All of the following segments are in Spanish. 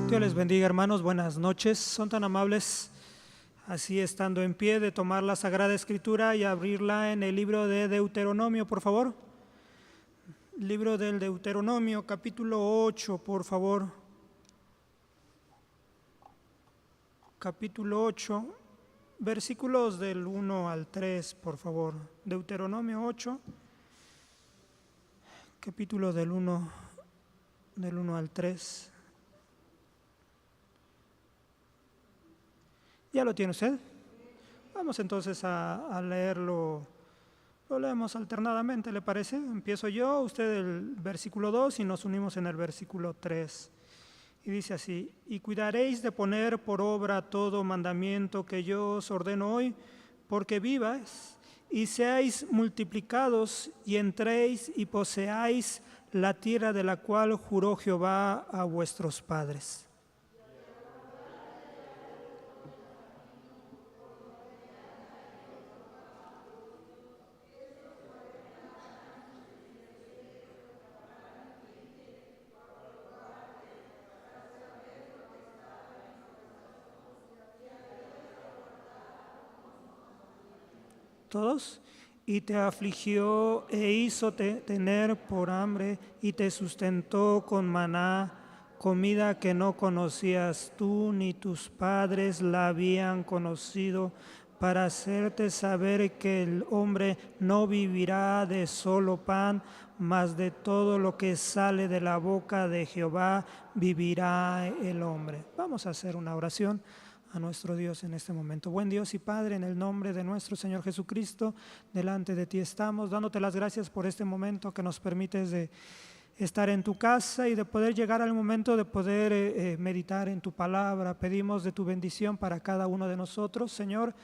Dios les bendiga, hermanos, buenas noches. Son tan amables, así estando en pie, de tomar la Sagrada Escritura y abrirla en el libro de Deuteronomio, por favor. Libro del Deuteronomio, capítulo 8, por favor. Capítulo 8, versículos del 1 al 3, por favor. Deuteronomio 8, capítulo del 1 al 3. ¿Ya lo tiene usted? Vamos entonces a leerlo. Lo leemos alternadamente, ¿le parece? Empiezo yo, usted el versículo 2 y nos unimos en el versículo 3. Y dice así: y cuidaréis de poner por obra todo mandamiento que yo os ordeno hoy, porque vivas y seáis multiplicados y entréis y poseáis la tierra de la cual juró Jehová a vuestros padres. Todos. Y te afligió e hizo tener por hambre y te sustentó con maná, comida que no conocías tú ni tus padres la habían conocido, para hacerte saber que el hombre no vivirá de solo pan, mas de todo lo que sale de la boca de Jehová vivirá el hombre. Vamos a hacer una oración a nuestro Dios en este momento. Buen Dios y Padre, en el nombre de nuestro Señor Jesucristo, delante de ti estamos, dándote las gracias por este momento que nos permites de estar en tu casa y de poder llegar al momento de poder meditar en tu palabra. Pedimos de tu bendición para cada uno de nosotros, Señor.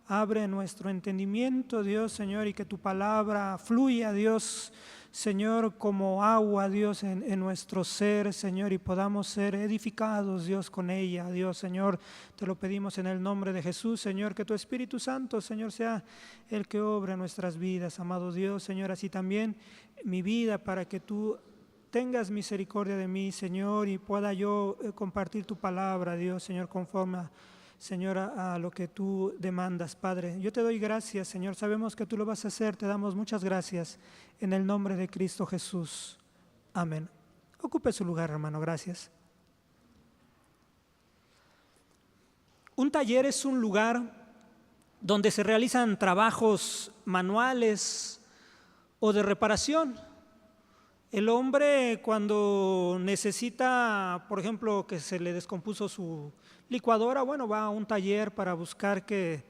Abre nuestro entendimiento, Dios, Señor, y que tu palabra fluya, Dios, Señor, como agua, Dios, en nuestro ser, Señor, y podamos ser edificados, Dios, con ella, Dios, Señor. Te lo pedimos en el nombre de Jesús, Señor, que tu Espíritu Santo, Señor, sea el que obra en nuestras vidas, amado Dios, Señor, así también mi vida, para que tú tengas misericordia de mí, Señor, y pueda yo compartir tu palabra, Dios, Señor, conforme Señor, a lo que tú demandas, Padre. Yo te doy gracias, Señor. Sabemos que tú lo vas a hacer. Te damos muchas gracias en el nombre de Cristo Jesús. Amén. Ocupe su lugar, hermano. Gracias. Un taller es un lugar donde se realizan trabajos manuales o de reparación. El hombre, cuando necesita, por ejemplo, que se le descompuso su licuadora, bueno, va a un taller para buscar que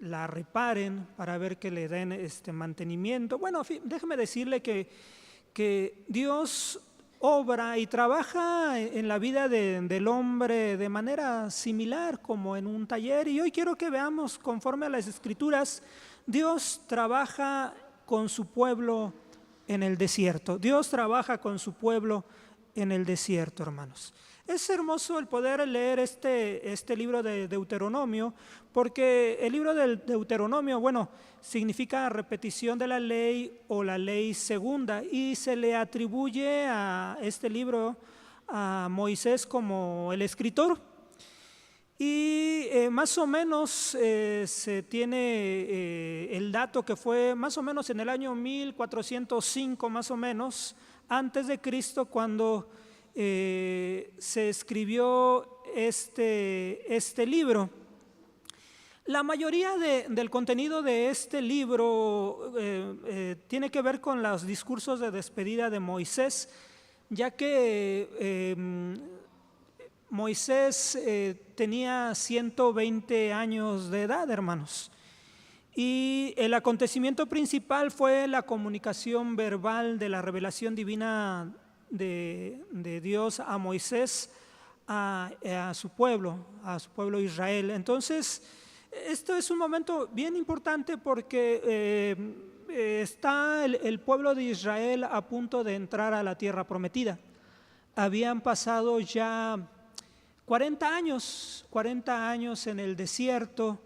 la reparen, para ver que le den mantenimiento. Bueno, déjeme decirle que Dios obra y trabaja en la vida del hombre de manera similar como en un taller. Y hoy quiero que veamos, conforme a las Escrituras, Dios trabaja con su pueblo en el desierto. Dios trabaja con su pueblo en el desierto, hermanos. Es hermoso el poder leer este libro de Deuteronomio, porque el libro del Deuteronomio, bueno, significa repetición de la ley o la ley segunda, y se le atribuye a este libro a Moisés como el escritor. Y más o menos se tiene el dato que fue más o menos en el año 1405, más o menos, antes de Cristo, cuando se escribió este libro. La mayoría del contenido de este libro tiene que ver con los discursos de despedida de Moisés, ya que Moisés tenía 120 años de edad, hermanos. Y el acontecimiento principal fue la comunicación verbal de la revelación divina de Dios a Moisés, a su pueblo Israel. Entonces, esto es un momento bien importante porque está el pueblo de Israel a punto de entrar a la tierra prometida. Habían pasado ya 40 años en el desierto,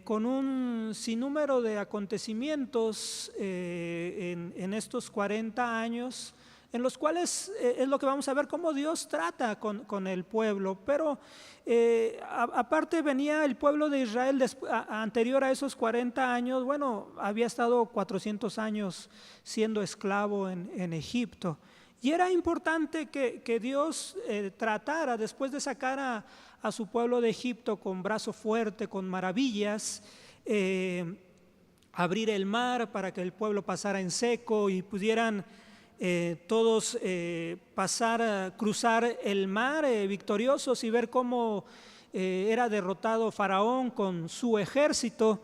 con un sinnúmero de acontecimientos en estos 40 años. en los cuales es lo que vamos a ver cómo Dios trata con el pueblo. Pero aparte venía el pueblo de Israel anterior a esos 40 años, bueno, había estado 400 años siendo esclavo en Egipto. Y era importante que Dios tratara, después de sacar a su pueblo de Egipto con brazo fuerte, con maravillas, abrir el mar para que el pueblo pasara en seco y pudieran todos cruzar el mar victoriosos y ver cómo era derrotado Faraón con su ejército.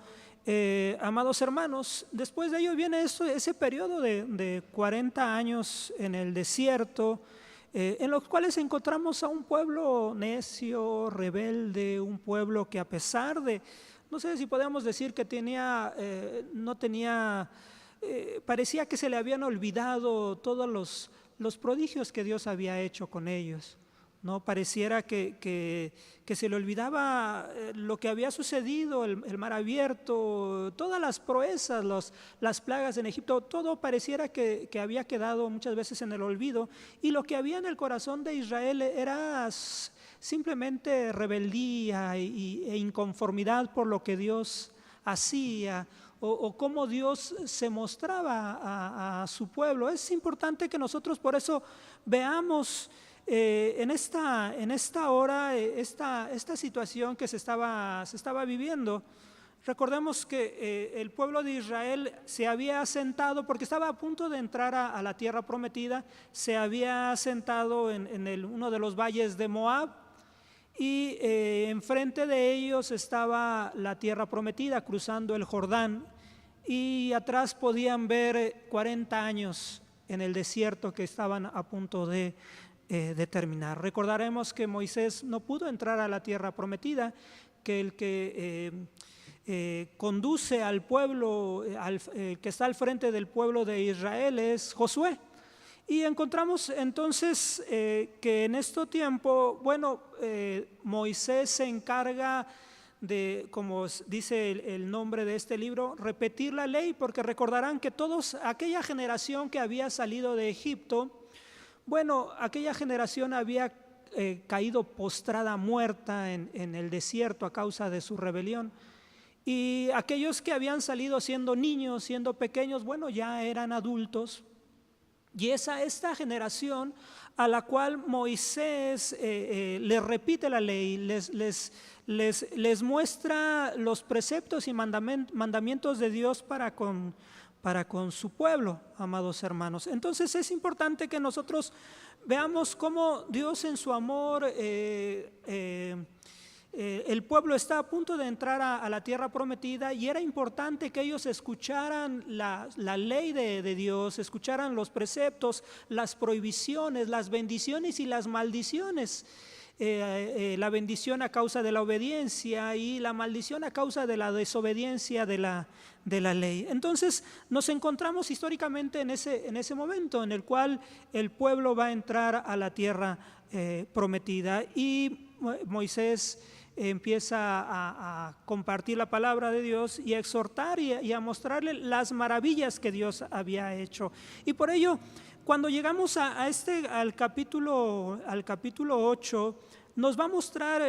Amados hermanos, después de ello viene ese periodo de 40 años en el desierto, en los cuales encontramos a un pueblo necio, rebelde, un pueblo que a pesar de, no sé si podemos decir que parecía que se le habían olvidado todos los prodigios que Dios había hecho con ellos. No pareciera que se le olvidaba lo que había sucedido, el mar abierto, todas las proezas, las plagas en Egipto, todo pareciera que había quedado muchas veces en el olvido, y lo que había en el corazón de Israel era simplemente rebeldía e inconformidad por lo que Dios hacía o cómo Dios se mostraba a su pueblo. Es importante que nosotros por eso veamos en esta hora, esta situación que se estaba viviendo. Recordemos que el pueblo de Israel se había asentado, porque estaba a punto de entrar a la tierra prometida, se había asentado en uno de los valles de Moab, y enfrente de ellos estaba la tierra prometida, cruzando el Jordán, y atrás podían ver 40 años en el desierto que estaban a punto de terminar. Recordaremos que Moisés no pudo entrar a la tierra prometida, que el que conduce al pueblo, que está al frente del pueblo de Israel, es Josué. Y encontramos entonces que en este tiempo, Moisés se encarga de, como dice el nombre de este libro, repetir la ley, porque recordarán que aquella generación que había salido de Egipto, aquella generación había caído postrada, muerta en el desierto a causa de su rebelión. Y aquellos que habían salido siendo niños, siendo pequeños, ya eran adultos. Y esta generación a la cual Moisés les repite la ley, les muestra los preceptos y mandamientos de Dios para con su pueblo, amados hermanos. Entonces es importante que nosotros veamos cómo Dios en su amor, el pueblo está a punto de entrar a la tierra prometida, y era importante que ellos escucharan la ley de Dios, escucharan los preceptos, las prohibiciones, las bendiciones y las maldiciones. La bendición a causa de la obediencia y la maldición a causa de la desobediencia de la ley. Entonces nos encontramos históricamente en ese momento en el cual el pueblo va a entrar a la tierra prometida, y Moisés empieza a compartir la palabra de Dios y a exhortar y a mostrarle las maravillas que Dios había hecho. Y por ello, cuando llegamos al capítulo 8, nos va a mostrar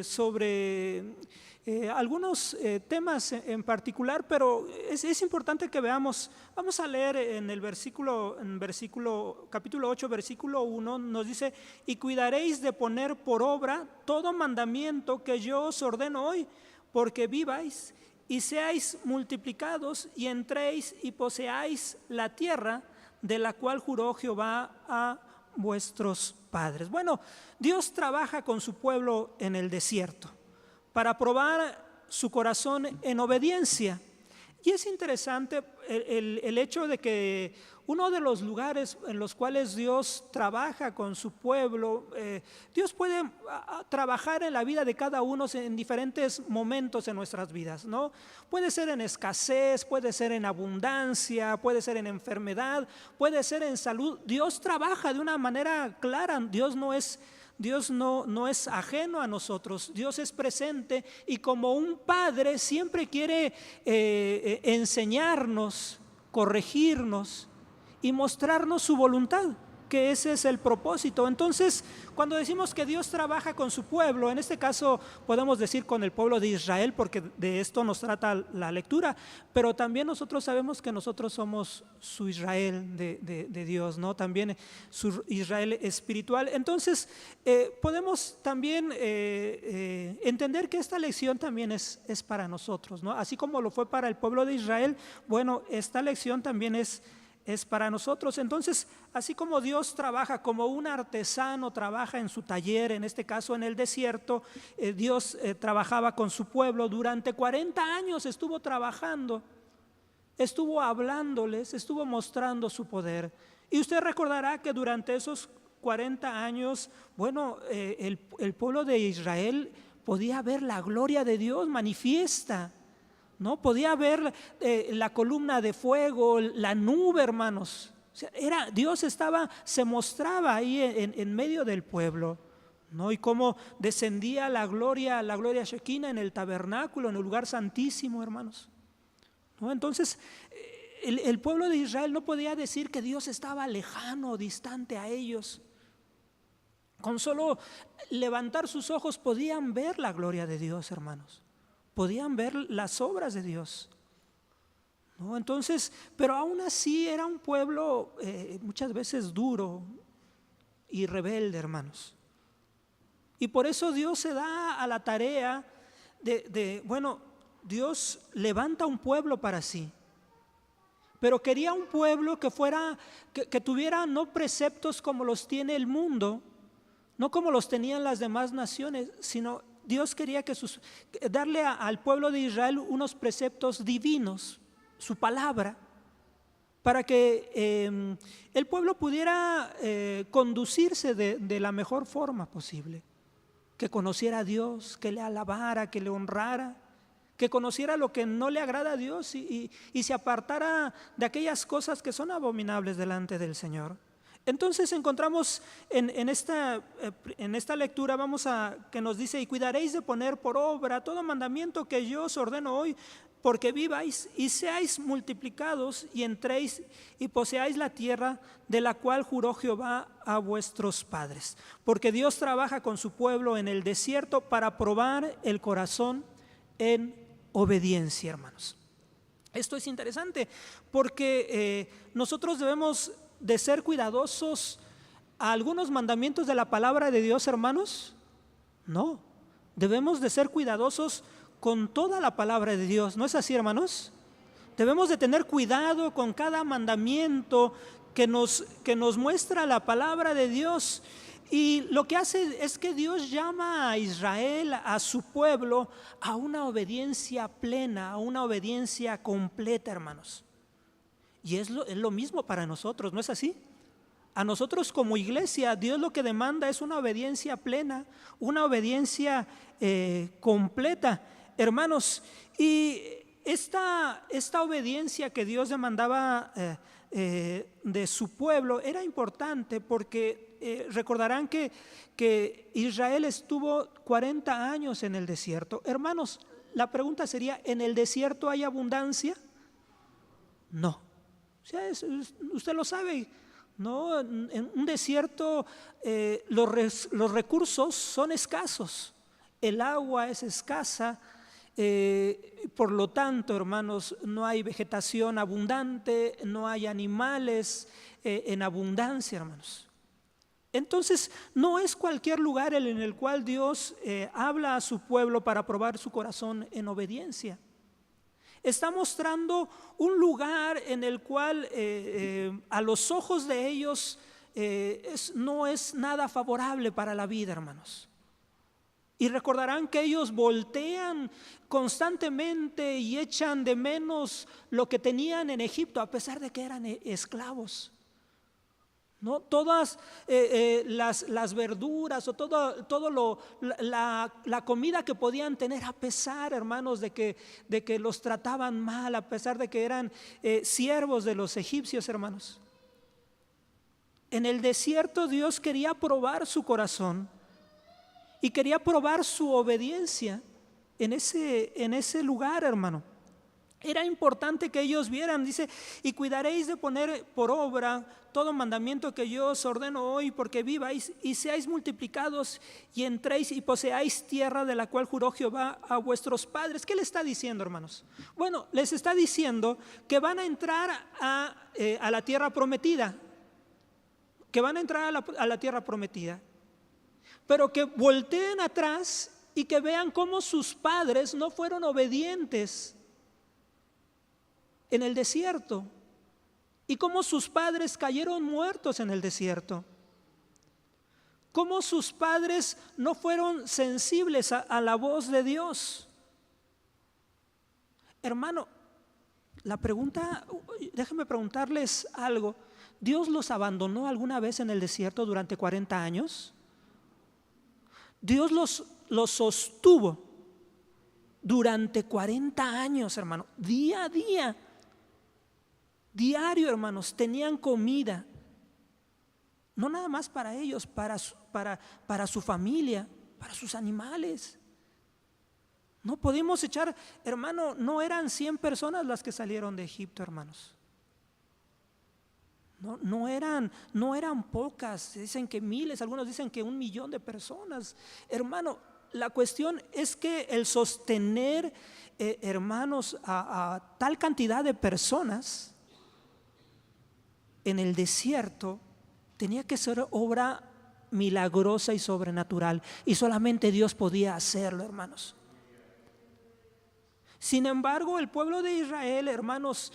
sobre algunos temas en particular, pero es importante que veamos. Vamos a leer en el capítulo 8, versículo 1, nos dice: y cuidaréis de poner por obra todo mandamiento que yo os ordeno hoy, porque viváis y seáis multiplicados y entréis y poseáis la tierra de la cual juró Jehová a vuestros padres. Dios trabaja con su pueblo en el desierto para probar su corazón en obediencia. Y es interesante el hecho de que uno de los lugares en los cuales Dios trabaja con su pueblo, Dios puede trabajar en la vida de cada uno en diferentes momentos en nuestras vidas, ¿no? Puede ser en escasez, puede ser en abundancia, puede ser en enfermedad, puede ser en salud. Dios trabaja de una manera clara. Dios no es ajeno a nosotros. Dios es presente, y como un padre siempre quiere enseñarnos, corregirnos y mostrarnos su voluntad, que ese es el propósito. Entonces, cuando decimos que Dios trabaja con su pueblo, en este caso podemos decir con el pueblo de Israel, porque de esto nos trata la lectura, pero también nosotros sabemos que nosotros somos su Israel de Dios, ¿no? También su Israel espiritual. Entonces, podemos también entender que esta lección también es para nosotros, ¿no? Así como lo fue para el pueblo de Israel, bueno, esta lección también es para nosotros. Entonces, así como Dios trabaja, como un artesano trabaja en su taller, en este caso en el desierto, Dios trabajaba con su pueblo. Durante 40 años estuvo trabajando, estuvo hablándoles, estuvo mostrando su poder. Y usted recordará que durante esos 40 años, bueno, el pueblo de Israel podía ver la gloria de Dios manifiesta, ¿no? Podía ver la columna de fuego, la nube, hermanos. O sea, Dios se mostraba ahí en medio del pueblo, ¿no? Y cómo descendía la gloria Shekinah en el tabernáculo, en el lugar santísimo, hermanos, ¿no? Entonces, el pueblo de Israel no podía decir que Dios estaba lejano, distante a ellos. Con solo levantar sus ojos podían ver la gloria de Dios, hermanos. Podían ver las obras de Dios, ¿no? Entonces, pero aún así era un pueblo muchas veces duro y rebelde, hermanos. Y por eso Dios se da a la tarea bueno, Dios levanta un pueblo para sí, pero quería un pueblo que tuviera no preceptos como los tiene el mundo, no como los tenían las demás naciones, sino Dios quería darle al pueblo de Israel unos preceptos divinos, su palabra, para que el pueblo pudiera conducirse de la mejor forma posible, que conociera a Dios, que le alabara, que le honrara, que conociera lo que no le agrada a Dios y se apartara de aquellas cosas que son abominables delante del Señor. Entonces encontramos en esta lectura, que nos dice: y cuidaréis de poner por obra todo mandamiento que yo os ordeno hoy, porque viváis y seáis multiplicados y entréis y poseáis la tierra de la cual juró Jehová a vuestros padres. Porque Dios trabaja con su pueblo en el desierto para probar el corazón en obediencia, hermanos. Esto es interesante porque nosotros debemos de ser cuidadosos a algunos mandamientos de la palabra de Dios, hermanos. No, debemos de ser cuidadosos con toda la palabra de Dios, ¿no es así, hermanos? Debemos de tener cuidado con cada mandamiento que nos muestra la palabra de Dios. Y lo que hace es que Dios llama a Israel, a su pueblo, a una obediencia plena, a una obediencia completa, hermanos. Y es lo mismo para nosotros, ¿no es así? A nosotros como iglesia, Dios lo que demanda es una obediencia plena, una obediencia completa, hermanos. Y esta obediencia que Dios demandaba de su pueblo era importante porque recordarán que Israel estuvo 40 años en el desierto. Hermanos, la pregunta sería: ¿en el desierto hay abundancia? No. O sea, usted lo sabe, ¿no? En un desierto los recursos son escasos, el agua es escasa, por lo tanto, hermanos, no hay vegetación abundante, no hay animales en abundancia, hermanos. Entonces, no es cualquier lugar en el cual Dios habla a su pueblo para probar su corazón en obediencia. Está mostrando un lugar en el cual a los ojos de ellos no es nada favorable para la vida, hermanos. Y recordarán que ellos voltean constantemente y echan de menos lo que tenían en Egipto, a pesar de que eran esclavos. ¿No? Todas las verduras o la comida que podían tener, a pesar, hermanos, de que los trataban mal, a pesar de que eran siervos de los egipcios, hermanos. En el desierto Dios quería probar su corazón y quería probar su obediencia en ese lugar, hermano. Era importante que ellos vieran, dice, y cuidaréis de poner por obra todo mandamiento que yo os ordeno hoy, porque viváis y seáis multiplicados y entréis y poseáis tierra de la cual juró Jehová a vuestros padres. ¿Qué le está diciendo, hermanos? Bueno, les está diciendo que van a entrar a la tierra prometida, que van a entrar a la tierra prometida, pero que volteen atrás y que vean cómo sus padres no fueron obedientes en el desierto y cómo sus padres cayeron muertos en el desierto, cómo sus padres no fueron sensibles a la voz de Dios. Hermano, la pregunta, déjenme preguntarles algo. ¿Dios los abandonó alguna vez en el desierto durante 40 años? Dios los sostuvo durante 40 años, hermano, día a día. Diario, hermanos, tenían comida, no nada más para ellos, para su familia, para sus animales. No podemos echar, hermano, no eran 100 personas las que salieron de Egipto, hermanos. No eran pocas, dicen que miles, algunos dicen que 1,000,000 de personas. Hermano, la cuestión es que el sostener, hermanos, a tal cantidad de personas en el desierto tenía que ser obra milagrosa y sobrenatural, y solamente Dios podía hacerlo, hermanos. Sin embargo, el pueblo de Israel, hermanos,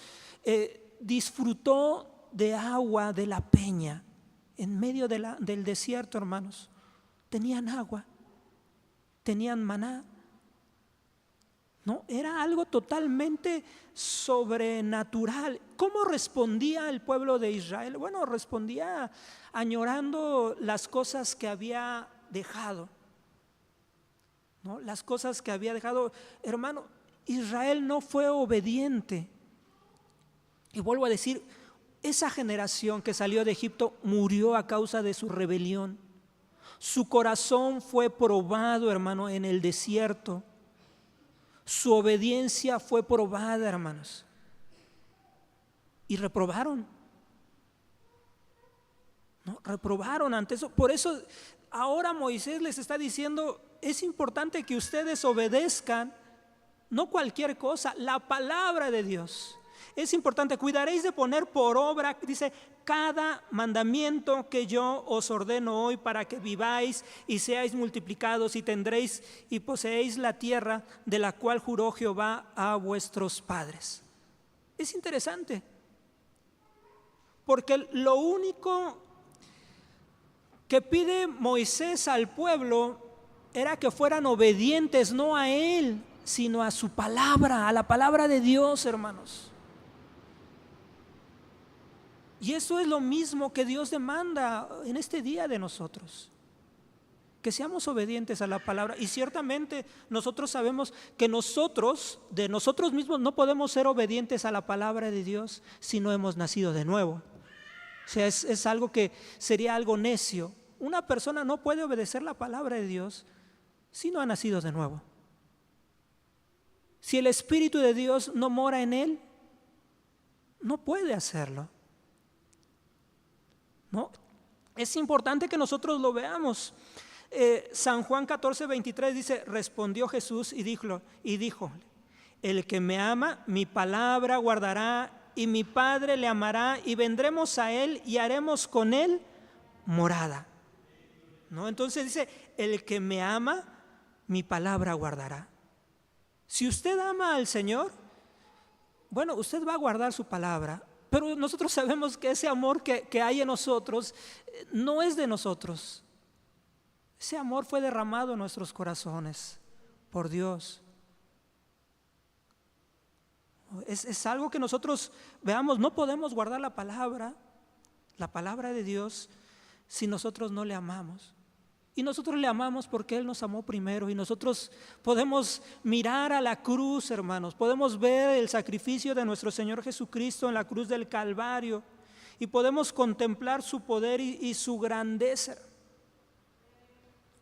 disfrutó de agua de la peña en medio del desierto, hermanos. Tenían agua, tenían maná. No, era algo totalmente sobrenatural. ¿Cómo respondía el pueblo de Israel? Bueno, respondía añorando las cosas que había dejado, ¿no? Las cosas que había dejado. Hermano, Israel no fue obediente. Y vuelvo a decir, esa generación que salió de Egipto murió a causa de su rebelión. Su corazón fue probado, hermano, en el desierto. Su obediencia fue probada, hermanos, y reprobaron. ¿No? Reprobaron ante eso. Por eso ahora Moisés les está diciendo, es importante que ustedes obedezcan, no cualquier cosa, la palabra de Dios. Es importante, cuidaréis de poner por obra, dice, cada mandamiento que yo os ordeno hoy, para que viváis y seáis multiplicados y tendréis y poseéis la tierra de la cual juró Jehová a vuestros padres. Es interesante, porque lo único que pide Moisés al pueblo era que fueran obedientes, no a él, sino a su palabra, a la palabra de Dios, hermanos. Y eso es lo mismo que Dios demanda en este día de nosotros, que seamos obedientes a la palabra. Y ciertamente nosotros sabemos que nosotros, de nosotros mismos, no podemos ser obedientes a la palabra de Dios si no hemos nacido de nuevo. O sea, es algo que sería algo necio. Una persona no puede obedecer la palabra de Dios si no ha nacido de nuevo. Si el Espíritu de Dios no mora en él, no puede hacerlo. ¿No? Es importante que nosotros lo veamos. San Juan 14:23 dice, respondió Jesús y dijo, el que me ama, mi palabra guardará, y mi Padre le amará, y vendremos a él y haremos con él morada. ¿No? Entonces dice, el que me ama, mi palabra guardará. Si usted ama al Señor, bueno, usted va a guardar su palabra. Pero nosotros sabemos que ese amor que hay en nosotros no es de nosotros. Ese amor fue derramado en nuestros corazones por Dios. Es algo que nosotros veamos, no podemos guardar la palabra de Dios, si nosotros no le amamos. Y nosotros le amamos porque Él nos amó primero, y nosotros podemos mirar a la cruz, hermanos, podemos ver el sacrificio de nuestro Señor Jesucristo en la cruz del Calvario, y podemos contemplar su poder y su grandeza.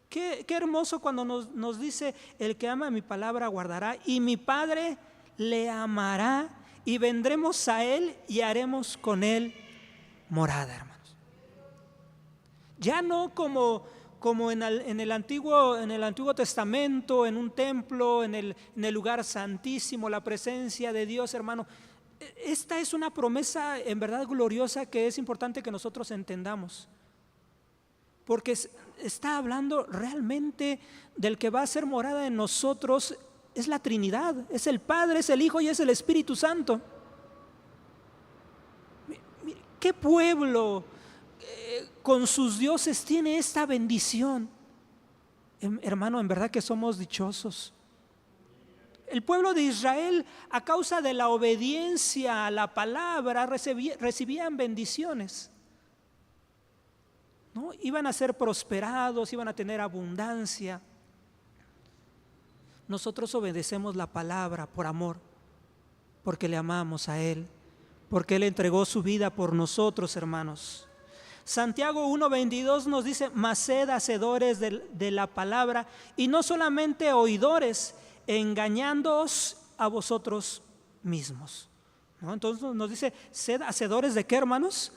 Qué hermoso cuando nos dice, el que ama mi palabra guardará, y mi Padre le amará y vendremos a Él y haremos con Él morada, hermanos. Ya no como en el Antiguo Testamento, en un templo, en el lugar santísimo, la presencia de Dios, hermano. Esta es una promesa en verdad gloriosa que es importante que nosotros entendamos, porque está hablando realmente del que va a ser morada en nosotros. Es la Trinidad, es el Padre, es el Hijo y es el Espíritu Santo. ¿Qué pueblo con sus dioses tiene esta bendición? Hermano, en verdad que somos dichosos. El pueblo de Israel, a causa de la obediencia a la palabra, recibían bendiciones, ¿no? Iban a ser prosperados, iban a tener abundancia. Nosotros obedecemos la palabra por amor, porque le amamos a Él, porque Él entregó su vida por nosotros, hermanos. Santiago 1:22 nos dice: mas sed hacedores de la palabra y no solamente oidores, engañándoos a vosotros mismos, ¿no? Entonces nos dice: sed hacedores ¿de qué, hermanos?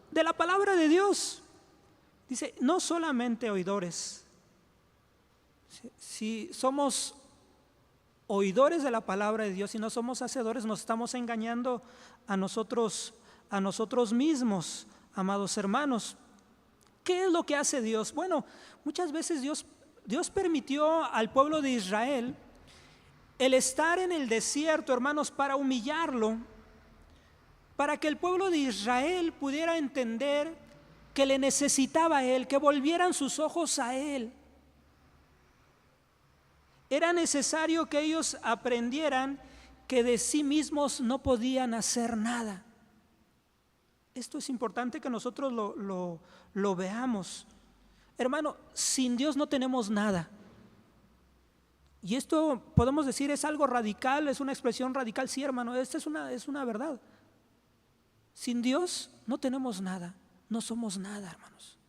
De la palabra de Dios. Dice, no solamente oidores. Si somos oidores de la palabra de Dios y no somos hacedores, nos estamos engañando a nosotros mismos, amados hermanos. ¿Qué es lo que hace Dios? Bueno, muchas veces Dios permitió al pueblo de Israel el estar en el desierto, hermanos, para humillarlo, para que el pueblo de Israel pudiera entender que le necesitaba a Él, que volvieran sus ojos a Él. Era necesario que ellos aprendieran que de sí mismos no podían hacer nada. Esto es importante que nosotros lo veamos. Hermano, sin Dios no tenemos nada. Y esto podemos decir es algo radical, es una expresión radical. Sí, hermano, esta es una verdad. Sin Dios no tenemos nada, no somos nada, hermanos.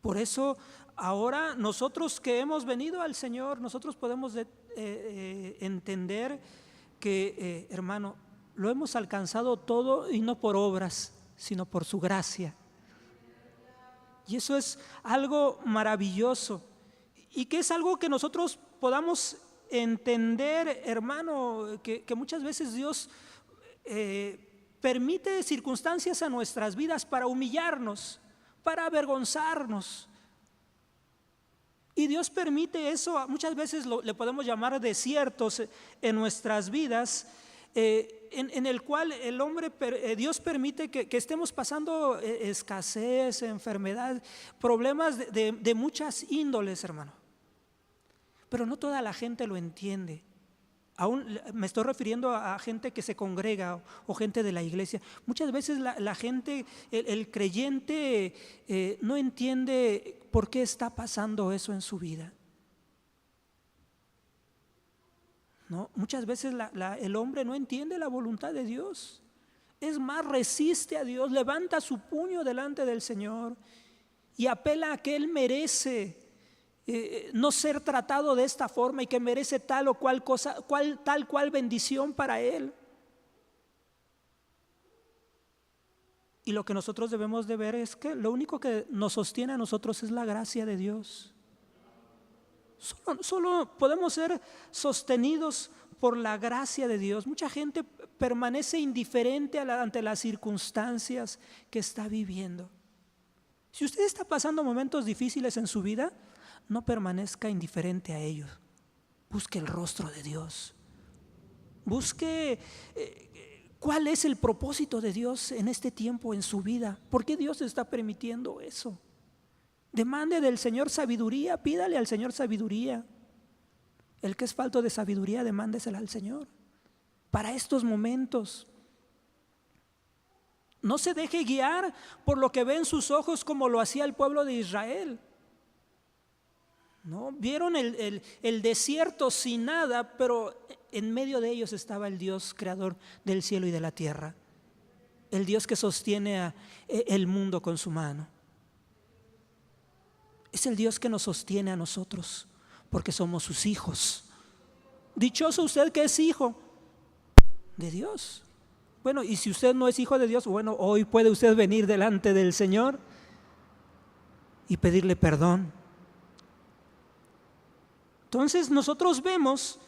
Por eso ahora nosotros que hemos venido al Señor, nosotros podemos entender que, hermano, lo hemos alcanzado todo y no por obras, sino por su gracia. Y eso es algo maravilloso y que es algo que nosotros podamos entender, hermano, que muchas veces Dios permite circunstancias a nuestras vidas para humillarnos, para avergonzarnos. Y Dios permite eso, muchas veces le podemos llamar desiertos en nuestras vidas, en el cual Dios permite que estemos pasando escasez, enfermedad, problemas de muchas índoles, hermano. Pero no toda la gente lo entiende. Aún me estoy refiriendo a gente que se congrega o gente de la iglesia. Muchas veces la gente, el creyente no entiende por qué está pasando eso en su vida, ¿no? Muchas veces el hombre no entiende la voluntad de Dios. Es más, resiste a Dios, levanta su puño delante del Señor y apela a que Él merece no ser tratado de esta forma y que merece tal o cual cosa, tal cual bendición para él. Y lo que nosotros debemos de ver es que lo único que nos sostiene a nosotros es la gracia de Dios. Solo podemos ser sostenidos por la gracia de Dios. Mucha gente permanece indiferente ante las circunstancias que está viviendo. Si usted está pasando momentos difíciles en su vida, no permanezca indiferente a ellos. Busque el rostro de Dios. Busque cuál es el propósito de Dios en este tiempo en su vida. ¿Por qué Dios está permitiendo eso? Demande del Señor sabiduría, pídale al Señor sabiduría. El que es falto de sabiduría, demándesela al Señor para estos momentos. No se deje guiar por lo que ve en sus ojos como lo hacía el pueblo de Israel. ¿No? Vieron el desierto sin nada, pero en medio de ellos estaba el Dios creador del cielo y de la tierra, el Dios que sostiene el mundo con su mano. Es el Dios que nos sostiene a nosotros porque somos sus hijos. Dichoso usted que es hijo de Dios. Bueno, y si usted no es hijo de Dios, bueno, hoy puede usted venir delante del Señor y pedirle perdón. Entonces nosotros vemos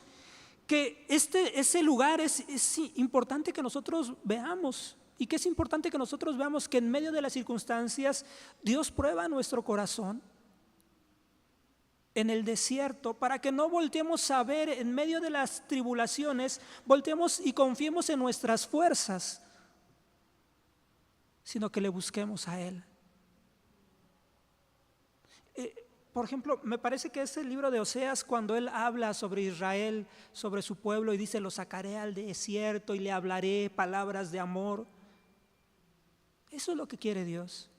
que ese lugar es importante que nosotros veamos, y que es importante que nosotros veamos que en medio de las circunstancias Dios prueba nuestro corazón en el desierto, para que no volteemos a ver en medio de las tribulaciones, volteemos y confiemos en nuestras fuerzas, sino que le busquemos a Él. Por ejemplo, me parece que es el libro de Oseas, cuando él habla sobre Israel, sobre su pueblo, y dice: lo sacaré al desierto y le hablaré palabras de amor. Eso es lo que quiere Dios,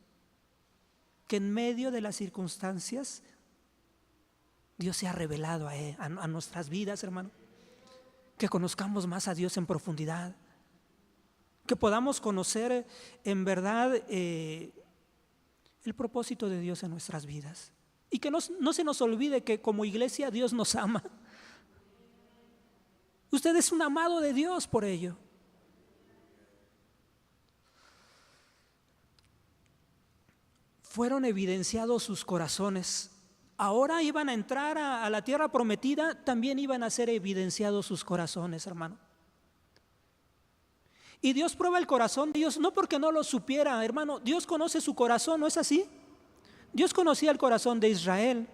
que en medio de las circunstancias Dios se ha revelado a nuestras vidas, hermano. Que conozcamos más a Dios en profundidad, que podamos conocer en verdad el propósito de Dios en nuestras vidas. Y que no se nos olvide que como iglesia Dios nos ama. Usted es un amado de Dios por ello. Fueron evidenciados sus corazones. Ahora iban a entrar a la tierra prometida, también iban a ser evidenciados sus corazones, hermano. Y Dios prueba el corazón de ellos, no porque no lo supiera, hermano. Dios conoce su corazón, ¿no es así? Dios conocía el corazón de Israel.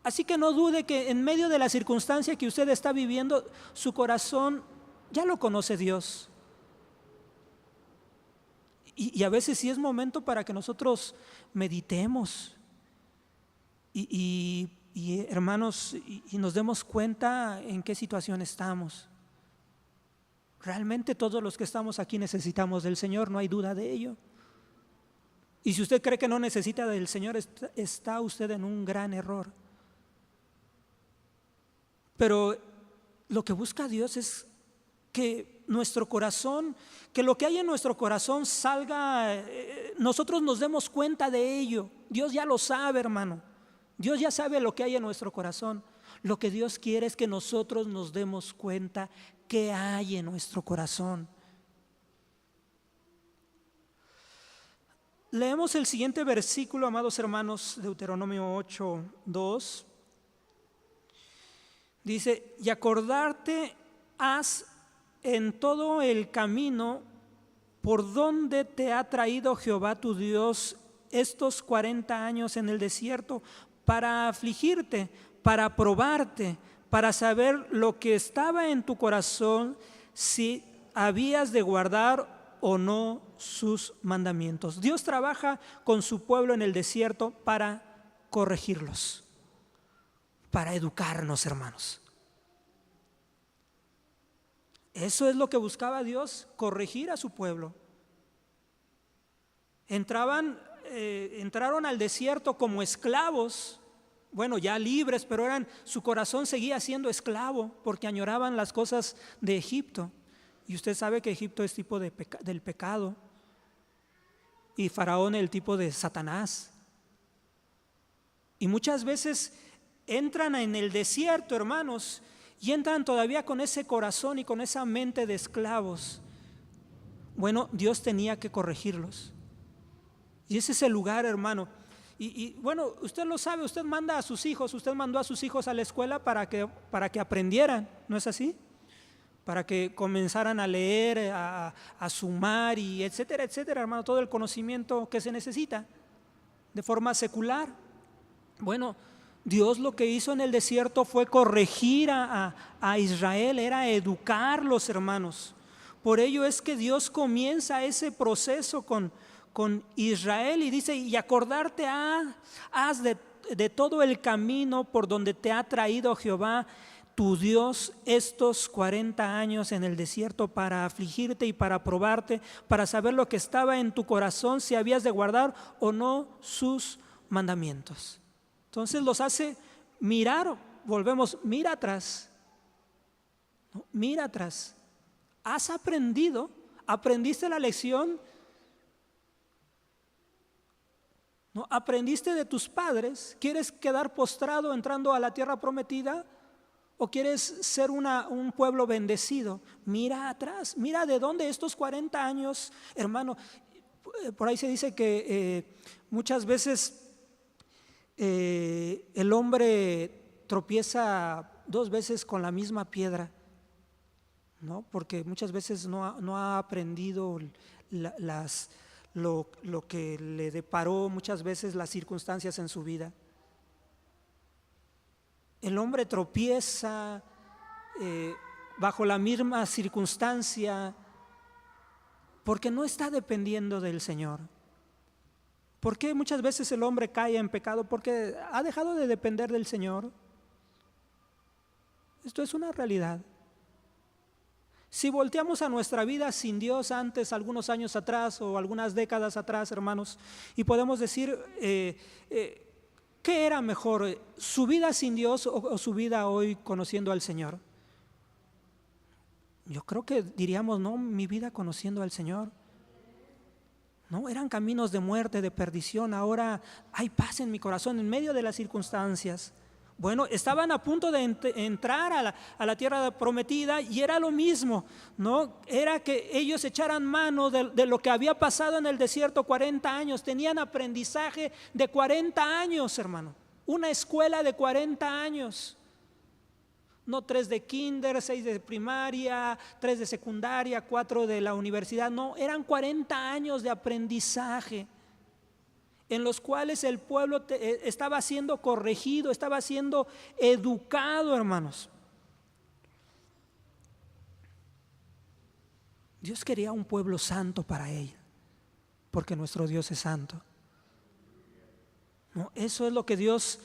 Así que no dude que en medio de la circunstancia que usted está viviendo, su corazón ya lo conoce Dios. Y a veces sí es momento para que nosotros meditemos y hermanos, y nos demos cuenta en qué situación estamos. Realmente todos los que estamos aquí necesitamos del Señor, no hay duda de ello. Y si usted cree que no necesita del Señor, está usted en un gran error. Pero lo que busca Dios es que nuestro corazón, que lo que hay en nuestro corazón salga, nosotros nos demos cuenta de ello. Dios ya lo sabe, hermano. Dios ya sabe lo que hay en nuestro corazón. Lo que Dios quiere es que nosotros nos demos cuenta qué hay en nuestro corazón. Leemos el siguiente versículo, amados hermanos, Deuteronomio 8:2. Dice: y acordarte has en todo el camino por donde te ha traído Jehová tu Dios estos 40 años en el desierto, para afligirte, para probarte, para saber lo que estaba en tu corazón, si habías de guardar o no sus mandamientos. Dios trabaja con su pueblo en el desierto para corregirlos, para educarnos, hermanos. Eso es lo que buscaba Dios, corregir a su pueblo. Entraron al desierto como esclavos, bueno, ya libres, pero su corazón seguía siendo esclavo porque añoraban las cosas de Egipto. Y usted sabe que Egipto es tipo del pecado, y Faraón el tipo de Satanás. Y muchas veces entran en el desierto, hermanos, y entran todavía con ese corazón y con esa mente de esclavos. Bueno, Dios tenía que corregirlos. Y ese es el lugar, hermano. Y bueno, usted lo sabe, usted mandó a sus hijos a la escuela para que aprendieran, ¿no es así? Para que comenzaran a leer, a sumar y etcétera, etcétera, hermano, todo el conocimiento que se necesita de forma secular. Bueno, Dios lo que hizo en el desierto fue corregir a Israel, era educarlos, hermanos. Por ello es que Dios comienza ese proceso con Israel y dice: y acordarte has de todo el camino por donde te ha traído Jehová tu Dios estos 40 años en el desierto, para afligirte y para probarte, para saber lo que estaba en tu corazón, si habías de guardar o no sus mandamientos. Entonces los hace mirar, volvemos, mira atrás, ¿no? Mira atrás. ¿Has aprendido? ¿Aprendiste la lección? ¿No? ¿Aprendiste de tus padres? ¿Quieres quedar postrado entrando a la tierra prometida? ¿O quieres ser un pueblo bendecido? Mira atrás, mira de dónde estos 40 años, hermano. Por ahí se dice que muchas veces el hombre tropieza 2 veces con la misma piedra, ¿no? Porque muchas veces no ha aprendido lo que le deparó muchas veces las circunstancias en su vida. El hombre tropieza bajo la misma circunstancia porque no está dependiendo del Señor. ¿Por qué muchas veces el hombre cae en pecado? Porque ha dejado de depender del Señor. Esto es una realidad. Si volteamos a nuestra vida sin Dios antes, algunos años atrás o algunas décadas atrás, hermanos, y podemos decir, ¿qué era mejor? ¿Su vida sin Dios o su vida hoy conociendo al Señor? Yo creo que diríamos, no, mi vida conociendo al Señor. No, eran caminos de muerte, de perdición. Ahora hay paz en mi corazón en medio de las circunstancias. Bueno, estaban a punto de entrar a la tierra prometida y era lo mismo, ¿no? Era que ellos echaran mano de lo que había pasado en el desierto 40 años. Tenían aprendizaje de 40 años, hermano. Una escuela de 40 años. No 3 de kinder, 6 de primaria, 3 de secundaria, 4 de la universidad. No, eran 40 años de aprendizaje en los cuales el pueblo estaba siendo corregido, estaba siendo educado, hermanos. Dios quería un pueblo santo para él, porque nuestro Dios es santo. ¿No? Eso es lo que Dios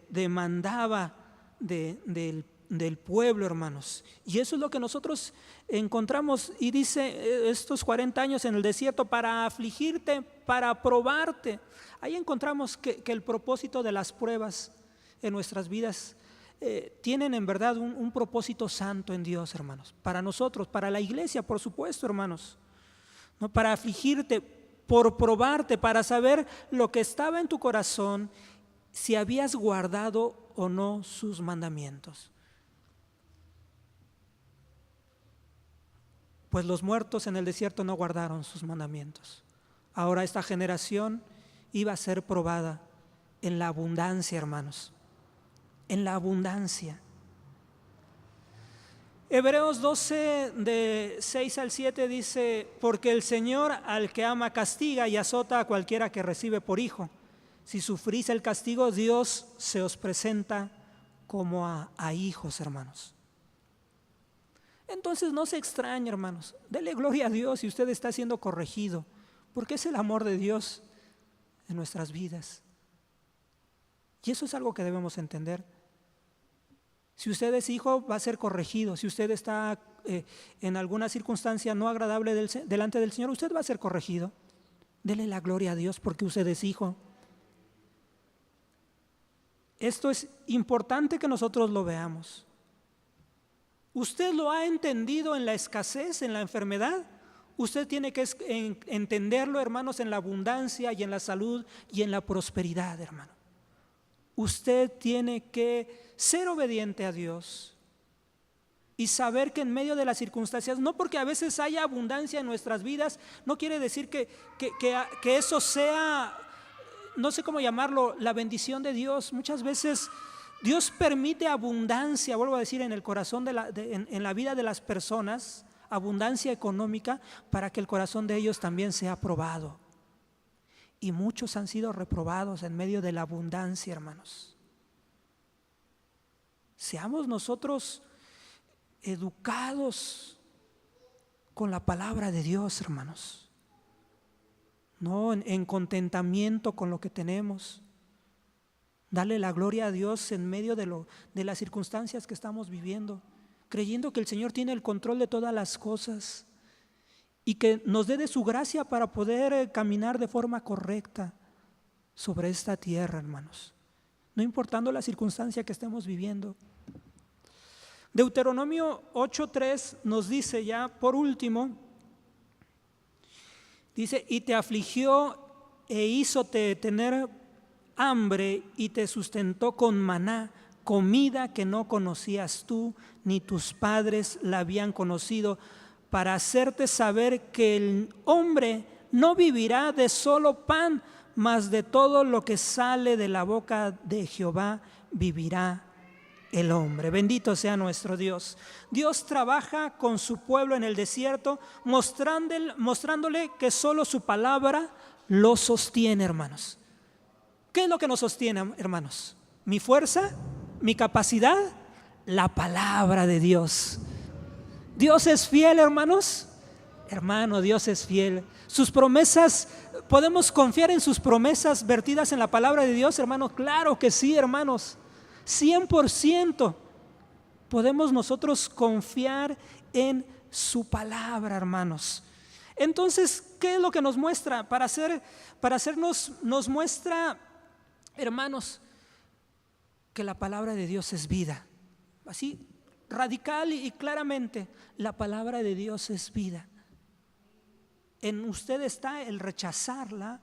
demandaba del pueblo, hermanos. Y eso es lo que nosotros encontramos. Y dice estos 40 años en el desierto para afligirte, para probarte. Ahí encontramos que el propósito de las pruebas en nuestras vidas tienen en verdad un propósito santo en Dios, hermanos. Para nosotros, para la iglesia, por supuesto, hermanos. ¿No? Para afligirte, por probarte, para saber lo que estaba en tu corazón, si habías guardado o no sus mandamientos. Pues los muertos en el desierto no guardaron sus mandamientos. Ahora esta generación iba a ser probada en la abundancia, hermanos, en la abundancia. Hebreos 12, de 6 al 7 dice: porque el Señor al que ama castiga y azota a cualquiera que recibe por hijo. Si sufrís el castigo, Dios se os presenta como a hijos, hermanos. Entonces no se extrañe, hermanos, dele gloria a Dios si usted está siendo corregido, porque es el amor de Dios en nuestras vidas. Y eso es algo que debemos entender. Si usted es hijo, va a ser corregido. Si usted está en alguna circunstancia no agradable delante del Señor, usted va a ser corregido. Dele la gloria a Dios porque usted es hijo. Esto es importante que nosotros lo veamos. ¿Usted lo ha entendido en la escasez, en la enfermedad? Usted tiene que entenderlo, hermanos, en la abundancia y en la salud y en la prosperidad, hermano. Usted tiene que ser obediente a Dios y saber que en medio de las circunstancias, no porque a veces haya abundancia en nuestras vidas, no quiere decir que eso sea, no sé cómo llamarlo, la bendición de Dios. Muchas veces Dios permite abundancia, vuelvo a decir, en el corazón en la vida de las personas, abundancia económica, para que el corazón de ellos también sea probado. Y muchos han sido reprobados en medio de la abundancia, hermanos. Seamos nosotros educados con la palabra de Dios, hermanos. No en contentamiento con lo que tenemos. Dale la gloria a Dios en medio de las circunstancias que estamos viviendo, creyendo que el Señor tiene el control de todas las cosas y que nos dé de su gracia para poder caminar de forma correcta sobre esta tierra, hermanos, no importando la circunstancia que estemos viviendo. Deuteronomio 8:3 nos dice ya por último, dice: y te afligió e hízote tener hambre y te sustentó con maná comida que no conocías tú, ni tus padres la habían conocido, para hacerte saber que el hombre no vivirá de solo pan, mas de todo lo que sale de la boca de Jehová vivirá el hombre. Bendito sea nuestro Dios. Dios trabaja con su pueblo en el desierto, mostrándole que solo su palabra lo sostiene, hermanos. ¿Qué es lo que nos sostiene, hermanos? ¿Mi fuerza? ¿Mi capacidad? La palabra de Dios. ¿Dios es fiel, hermanos? Hermano, Dios es fiel. Sus promesas, ¿podemos confiar en sus promesas vertidas en la palabra de Dios, hermanos? Claro que sí, hermanos. 100% podemos nosotros confiar en su palabra, hermanos. Entonces, ¿qué es lo que nos muestra? Nos muestra, hermanos, que la palabra de Dios es vida. Así, radical y claramente, la palabra de Dios es vida. En usted está el rechazarla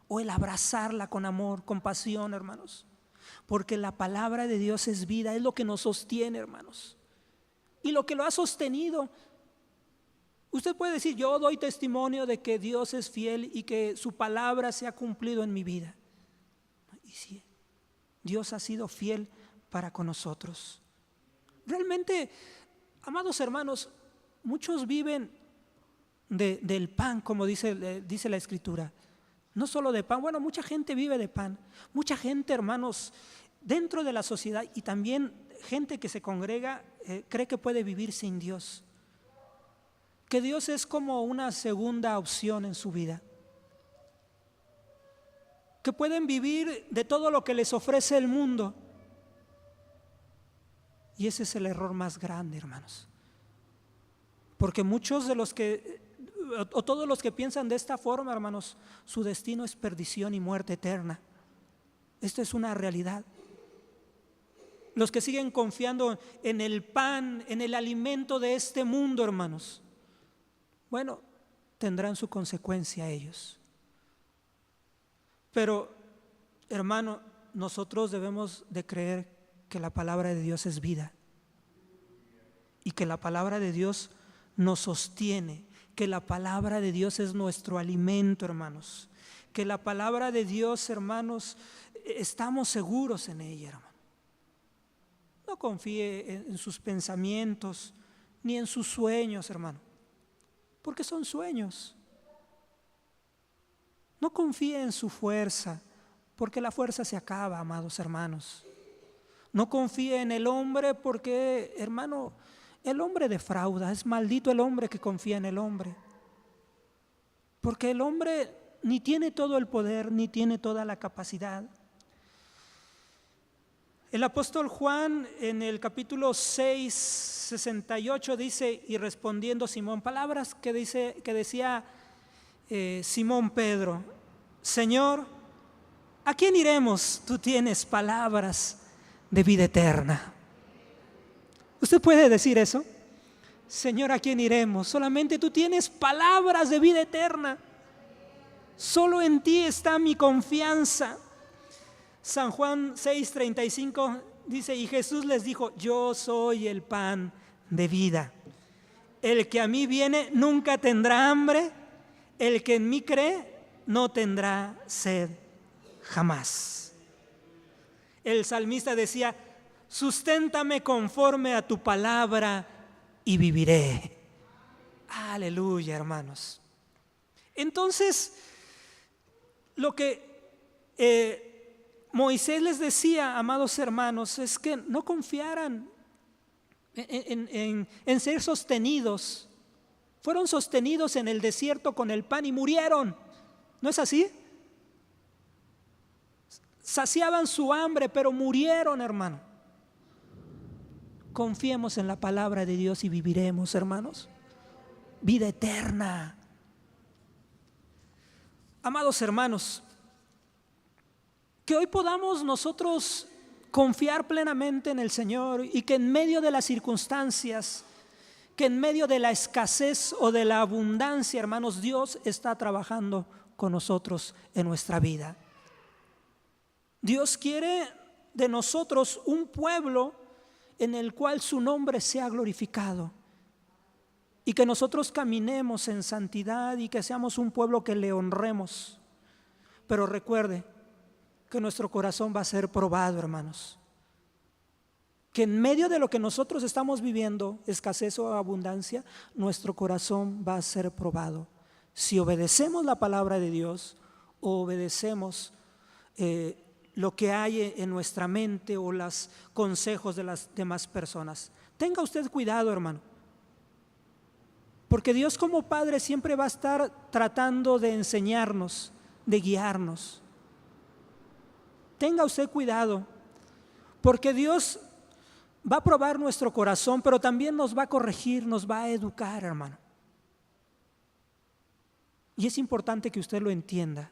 o el abrazarla con amor, con pasión, hermanos. Porque la palabra de Dios es vida, es lo que nos sostiene, hermanos. Y lo que lo ha sostenido. Usted puede decir, yo doy testimonio de que Dios es fiel y que su palabra se ha cumplido en mi vida. Y sí, Dios ha sido fiel para con nosotros. Realmente, amados hermanos, muchos viven del pan, como dice la Escritura. No solo de pan, bueno, mucha gente vive de pan. Mucha gente, hermanos, dentro de la sociedad y también gente que se congrega, cree que puede vivir sin Dios. Que Dios es como una segunda opción en su vida. Que pueden vivir de todo lo que les ofrece el mundo. Y ese es el error más grande, hermanos. Porque muchos de los que, o todos los que piensan de esta forma, hermanos, su destino es perdición y muerte eterna. Esto es una realidad. Los que siguen confiando en el pan, en el alimento de este mundo, hermanos, bueno, tendrán su consecuencia ellos. Pero, hermano, nosotros debemos de creer que la palabra de Dios es vida y que la palabra de Dios nos sostiene, que la palabra de Dios es nuestro alimento, hermanos, que la palabra de Dios, hermanos, estamos seguros en ella, hermano. No confíe en sus pensamientos ni en sus sueños, hermano, porque son sueños. No confíe en su fuerza, porque la fuerza se acaba, amados hermanos. No confíe en el hombre porque, hermano, el hombre defrauda. Es maldito el hombre que confía en el hombre. Porque el hombre ni tiene todo el poder, ni tiene toda la capacidad. El apóstol Juan en el capítulo 6, 68 dice, y respondiendo Simón, palabras que decía Simón Pedro: Señor, ¿a quién iremos? Tú tienes palabras de vida eterna. ¿Usted puede decir eso? Señor, ¿a quién iremos? Solamente tú tienes palabras de vida eterna. Solo en ti está mi confianza. San Juan 6:35 dice, y Jesús les dijo, yo soy el pan de vida. El que a mí viene nunca tendrá hambre, el que en mí cree no tendrá sed jamás. El salmista decía, susténtame conforme a tu palabra y viviré. Aleluya, hermanos. Entonces, lo que Moisés les decía, amados hermanos, es que no confiaran en ser sostenidos. Fueron sostenidos en el desierto con el pan y murieron. ¿No es así? Saciaban su hambre, pero murieron, hermano. Confiemos en la palabra de Dios y viviremos, hermanos. Vida eterna. Amados hermanos, que hoy podamos nosotros confiar plenamente en el Señor y que en medio de las circunstancias, que en medio de la escasez o de la abundancia, hermanos, Dios está trabajando con nosotros en nuestra vida. Dios quiere de nosotros un pueblo en el cual su nombre sea glorificado, y que nosotros caminemos en santidad y que seamos un pueblo que le honremos. Pero recuerde que nuestro corazón va a ser probado, hermanos, que en medio de lo que nosotros estamos viviendo, escasez o abundancia, nuestro corazón va a ser probado. Si obedecemos la palabra de Dios o obedecemos lo que hay en nuestra mente o los consejos de las demás personas. Tenga usted cuidado, hermano, porque Dios como Padre siempre va a estar tratando de enseñarnos, de guiarnos. Tenga usted cuidado, porque Dios va a probar nuestro corazón, pero también nos va a corregir, nos va a educar, hermano. Y es importante que usted lo entienda,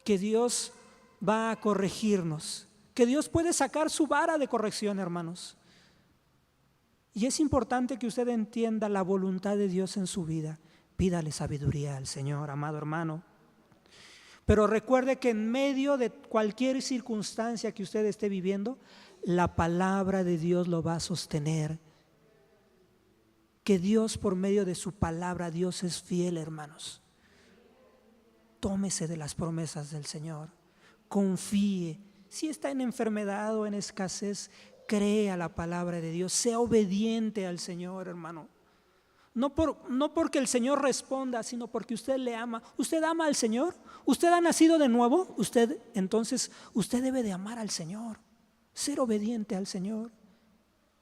que Dios va a corregirnos, que Dios puede sacar su vara de corrección, hermanos. Y es importante que usted entienda la voluntad de Dios en su vida. Pídale sabiduría al Señor, amado hermano. Pero recuerde que en medio de cualquier circunstancia que usted esté viviendo, la palabra de Dios lo va a sostener. Que Dios, por medio de su palabra, Dios es fiel, hermanos. Tómese de las promesas del Señor. Confíe. Si está en enfermedad o en escasez, crea la palabra de Dios. Sea obediente al Señor, hermano. No porque el Señor responda, sino porque usted le ama. ¿Usted ama al Señor? ¿Usted ha nacido de nuevo? Entonces usted debe de amar al Señor, ser obediente al Señor.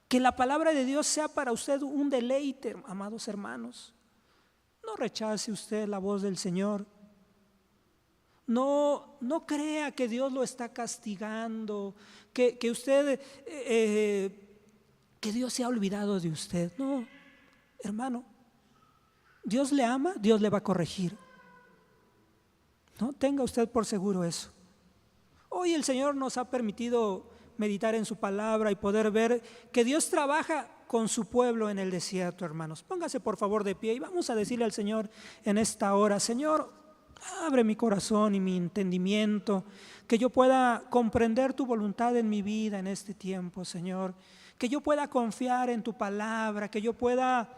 Que la palabra de Dios sea para usted un deleite, amados hermanos. No rechace usted la voz del Señor. No crea que Dios lo está castigando, que Dios se ha olvidado de usted. No, hermano, Dios le ama, Dios le va a corregir. No tenga usted por seguro eso. Hoy el Señor nos ha permitido meditar en su palabra y poder ver que Dios trabaja con su pueblo en el desierto, hermanos. Póngase por favor de pie y vamos a decirle al Señor en esta hora: Señor, abre mi corazón y mi entendimiento, que yo pueda comprender tu voluntad en mi vida en este tiempo, Señor. Que yo pueda confiar en tu palabra, que yo pueda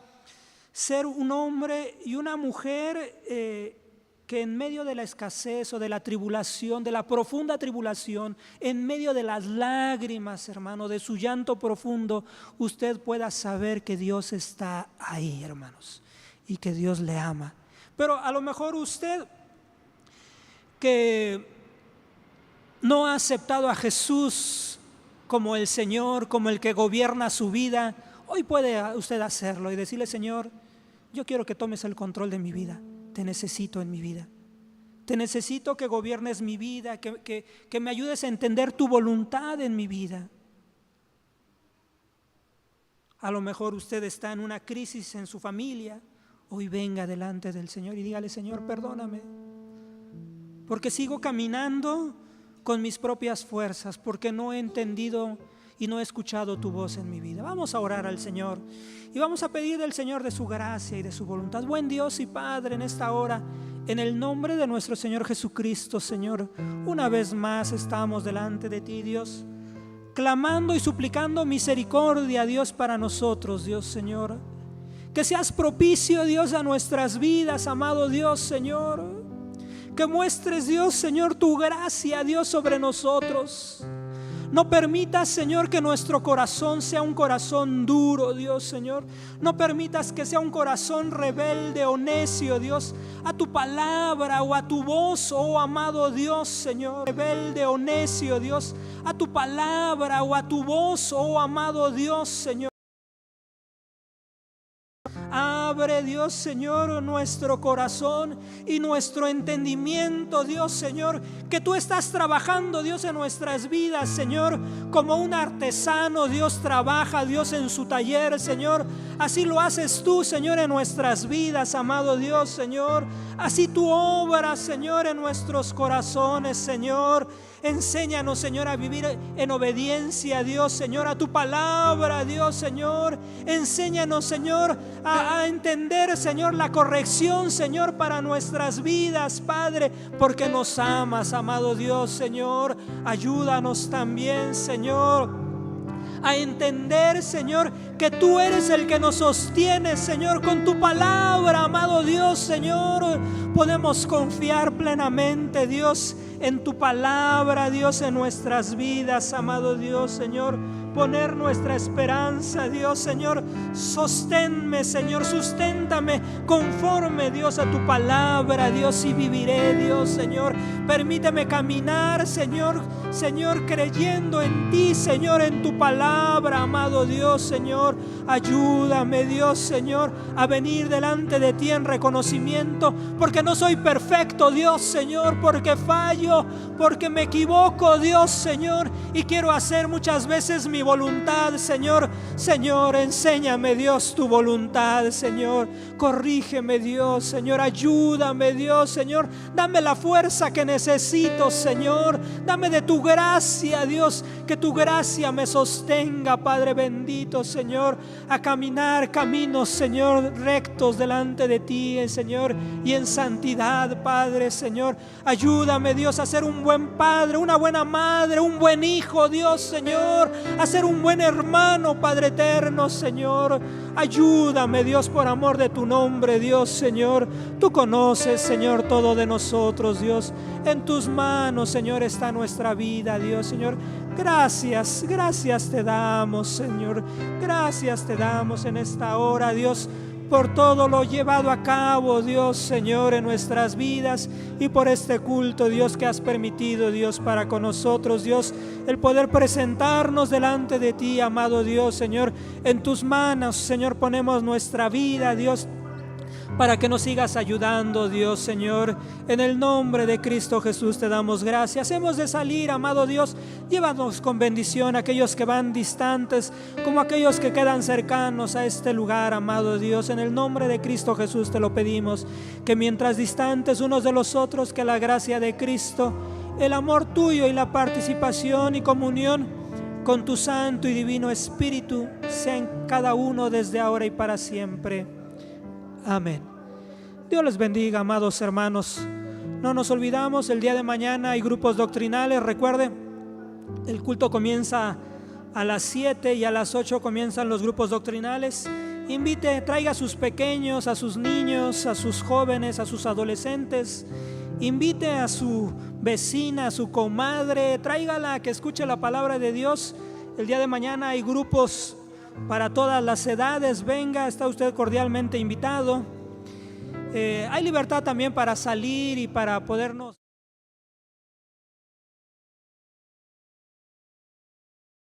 ser un hombre y una mujer que en medio de la escasez o de la tribulación, de la profunda tribulación, en medio de las lágrimas, hermano, de su llanto profundo, usted pueda saber que Dios está ahí, hermanos, y que Dios le ama. Pero a lo mejor usted que no ha aceptado a Jesús como el Señor, como el que gobierna su vida, hoy puede usted hacerlo y decirle: Señor, yo quiero que tomes el control de mi vida. Te necesito en mi vida. Te necesito que gobiernes mi vida, que me ayudes a entender tu voluntad en mi vida. A lo mejor usted está en una crisis en su familia. Hoy venga delante del Señor y dígale: Señor, perdóname, porque sigo caminando con mis propias fuerzas, porque no he entendido y no he escuchado tu voz en mi vida. Vamos a orar al Señor y vamos a pedir del Señor de su gracia y de su voluntad. Buen Dios y Padre, en esta hora, en el nombre de nuestro Señor Jesucristo, Señor, una vez más estamos delante de ti, Dios, clamando y suplicando misericordia, Dios, para nosotros, Dios, Señor. Que seas propicio, Dios, a nuestras vidas, amado Dios, Señor. Que muestres, Dios, Señor, tu gracia, Dios, sobre nosotros. No permitas, Señor, que nuestro corazón sea un corazón duro, Dios, Señor. No permitas que sea un corazón rebelde o necio, Dios, a tu palabra o a tu voz, oh amado Dios, Señor. Rebelde o necio, Dios, a tu palabra o a tu voz, oh amado Dios, Señor. Abre, Dios, Señor, nuestro corazón y nuestro entendimiento, Dios, Señor, que tú estás trabajando, Dios, en nuestras vidas, Señor, como un artesano, Dios, trabaja, Dios, en su taller, Señor, Así lo haces tú, Señor, en nuestras vidas, amado Dios, Señor. Así tú obras, Señor, en nuestros corazones, Señor. Enséñanos, Señor, a vivir en obediencia, Dios, Señor, a tu palabra, Dios, Señor. Enséñanos, Señor, a entender, Señor, la corrección, Señor, para nuestras vidas, Padre, porque nos amas, amado Dios, Señor. Ayúdanos también, Señor, a entender, Señor, que tú eres el que nos sostiene, Señor, con tu palabra, amado Dios, Señor. Podemos confiar plenamente, Dios, en tu palabra, Dios, en nuestras vidas, amado Dios, Señor. Poner nuestra esperanza, Dios, Señor. Sosténme, Señor, susténtame conforme, Dios, a tu palabra, Dios, y viviré, Dios, Señor. Permíteme caminar, Señor, Señor, creyendo en ti, Señor, en tu palabra, amado Dios, Señor. Ayúdame, Dios, Señor, a venir delante de ti en reconocimiento, porque no soy perfecto, Dios, Señor, porque fallo, porque me equivoco, Dios, Señor, y quiero hacer muchas veces mi voluntad, Señor. Señor, enséñame, Dios, tu voluntad, Señor. Corrígeme, Dios, Señor. Ayúdame, Dios, Señor. Dame la fuerza que necesito, Señor. Dame de tu gracia, Dios, que tu gracia me sostenga, Padre bendito, Señor, a caminar caminos, Señor, rectos delante de ti, Señor, y en santidad, Padre, Señor. Ayúdame, Dios, a ser un buen padre, una buena madre, un buen hijo, Dios, Señor, a ser un buen hermano, Padre eterno, Señor. Ayúdame, Dios, por amor de tu nombre, Dios, Señor. Tú conoces, Señor, todo de nosotros, Dios. En tus manos, Señor, está nuestra vida, Dios, Señor. Gracias, gracias te damos, Señor. Gracias te damos en esta hora, Dios, por todo lo llevado a cabo, Dios, Señor, en nuestras vidas, y por este culto, Dios, que has permitido, Dios, para con nosotros, Dios, el poder presentarnos delante de ti, amado Dios, Señor. En tus manos, Señor, ponemos nuestra vida, Dios, para que nos sigas ayudando, Dios, Señor. En el nombre de Cristo Jesús te damos gracias. Hemos de salir, amado Dios. Llévanos con bendición a aquellos que van distantes, como aquellos que quedan cercanos a este lugar, amado Dios. En el nombre de Cristo Jesús te lo pedimos, que mientras distantes unos de los otros, que la gracia de Cristo, el amor tuyo y la participación y comunión con tu Santo y Divino Espíritu sea en cada uno desde ahora y para siempre. Amén. Dios les bendiga, amados hermanos. No nos olvidamos, el día de mañana hay grupos doctrinales. Recuerde, el culto comienza a las 7 y a las 8 comienzan los grupos doctrinales. Invite, traiga a sus pequeños, a sus niños, a sus jóvenes, a sus adolescentes. Invite a su vecina, a su comadre, tráigala a que escuche la palabra de Dios. El día de mañana hay grupos para todas las edades. Venga, está usted cordialmente invitado. Hay libertad también para salir y para podernos